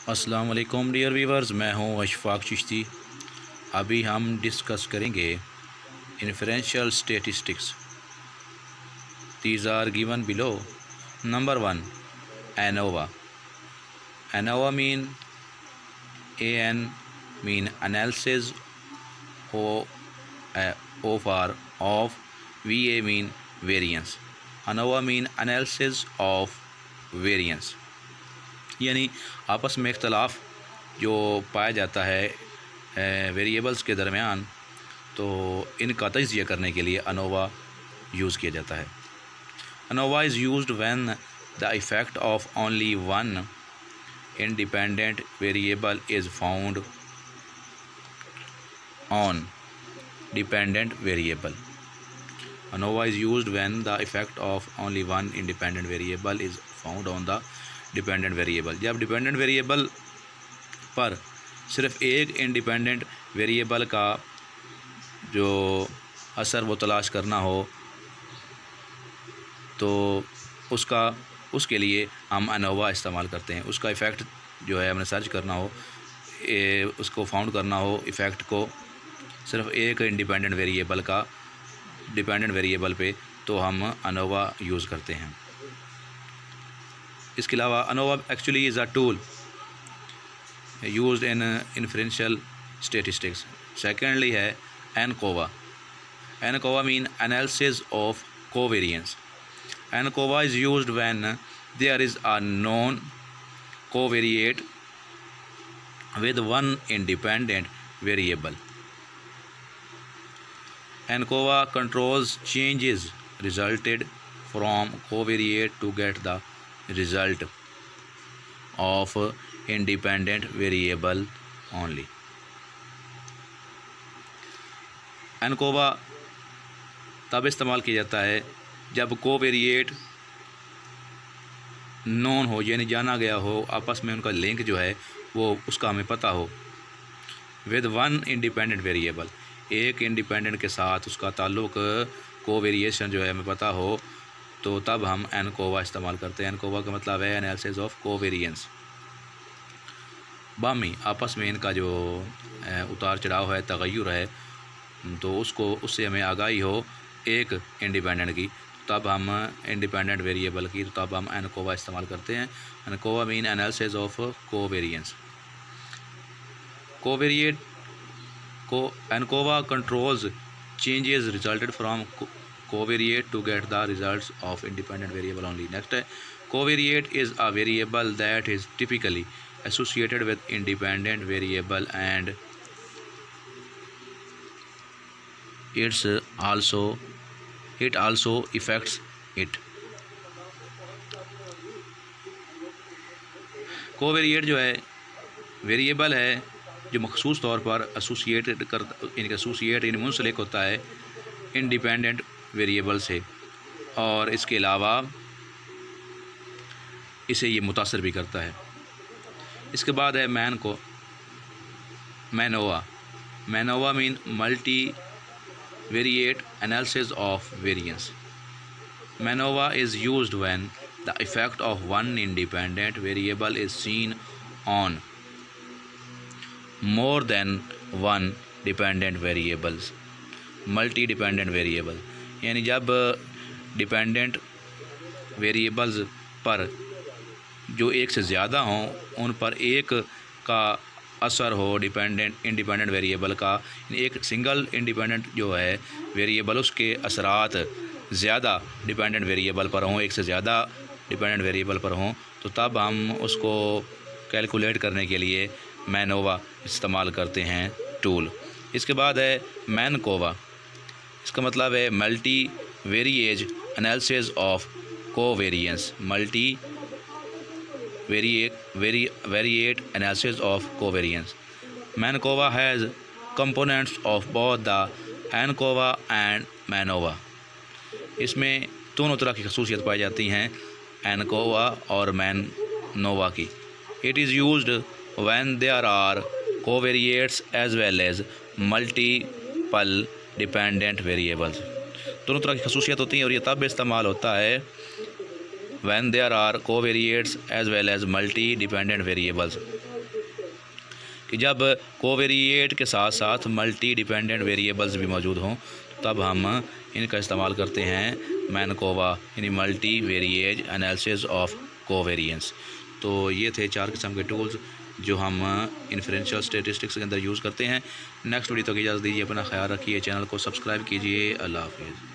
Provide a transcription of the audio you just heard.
अस्सलाम वालेकुम dear viewers, मैं हूं अशफाक चिश्ती। अभी हम डिस्कस करेंगे inferential statistics. These are given below. Number 1, ANOVA। ANOVA mean AN mean analysis, O for of, VA mean variance. ANOVA mean analysis of variance, यानी आपस में इख्तलाफ जो पाया जाता है वेरिएबल्स के दरमियान, तो इनका तज्ज़िया करने के लिए ANOVA यूज़ किया जाता है। ANOVA is used when the effect of only one independent variable is found on dependent variable. ANOVA is used when the effect of only one independent variable is found on the dependent variable। जब dependent variable पर सिर्फ एक independent variable का जो असर वो तलाश करना हो, तो उसके लिए हम ANOVA इस्तेमाल करते हैं। उसका इफ़ेक्ट जो है हमने सर्च करना हो, उसको फाउंड करना हो इफ़ेक्ट को सिर्फ एक इंडिपेंडेंट वेरिएबल का डिपेंडेंट वेरिएबल पे, तो हम ANOVA यूज़ करते हैं। इसके अलावा ANOVA actually is a tool used in inferential statistics. Secondly है ANCOVA। ANCOVA mean analysis of covariance. ANCOVA is used when there is a known covariate with one independent variable। ANCOVA controls changes resulted from covariate to get the result of independent variable only। ANCOVA तब इस्तेमाल किया जाता है जब कोवेरिएट known हो, यानी जाना गया हो, आपस में उनका लिंक जो है वो उसका हमें पता हो। विद वन इंडिपेंडेंट वेरिएबल, एक इंडिपेंडेंट के साथ उसका ताल्लुक़ कोवेरिएशन जो है हमें पता हो, तो तब हम ANCOVA इस्तेमाल करते हैं। ANCOVA का मतलब है एनालिसिस ऑफ कोवेरिएंस। बामी आपस में इनका जो उतार चढ़ाव है, तगय्युर है, तो उससे हमें आगाही हो एक इंडिपेंडेंट की, तब हम इंडिपेंडेंट वेरिएबल की, तो तब हम ANCOVA इस्तेमाल करते हैं। ANCOVA mean analysis of covariance. Covariate को ANCOVA controls changes resulted from covariate to get the results of independent variable only। next है covariate is a variable that is typically associated with independent variable and it also affects it। कोवेरिएट जो है variable है जो मखसूस तौर पर associate मुंसलिक होता है इंडिपेंडेंट वेरिएबल से, और इसके अलावा इसे ये मुतासर भी करता है। इसके बाद है MANOVA। MANOVA mean multi variate analysis of variance. MANOVA is used when the effect of one independent variable is scene on more than one dependent variables. Multi dependent variable, यानी जब डिपेंडेंट वेरिएबल्स पर जो एक से ज़्यादा हों, उन पर एक का असर हो इंडिपेंडेंट वेरिएबल का, एक सिंगल इंडिपेंडेंट जो है वेरिएबल उसके असरात ज़्यादा डिपेंडेंट वेरिएबल पर हों, एक से ज़्यादा डिपेंडेंट वेरिएबल पर हों, तो तब हम उसको कैलकुलेट करने के लिए MANOVA इस्तेमाल करते हैं टूल। इसके बाद है MANCOVA। इसका मतलब है multi variate analysis of covariance. Multi variate analysis of covariance. MANCOVA has components of both the ANCOVA and MANOVA। इसमें दोनों तरह की खसूसियत पाई जाती हैं ANCOVA और MANOVA की। It is used when there are covariates as well as multiple dependent variables. दोनों तरह की खसूसियत होती हैं और ये तब इस्तेमाल होता है when there are covariates as well as multi-dependent variables। कि जब कोवेरिएट के साथ साथ मल्टी डिपेंडेंट वेरिएबल्स भी मौजूद हों तब हम इनका इस्तेमाल करते हैं मैनकोवा यानी multi variate analysis of covariance. तो ये थे 4 किस्म के टूल्स जो हम इन्फरेंशियल स्टैटिस्टिक्स के अंदर यूज़ करते हैं। नेक्स्ट वीडियो तक इजाज़त दीजिए, अपना ख्याल रखिए, चैनल को सब्सक्राइब कीजिए। अल्लाह हाफिज़।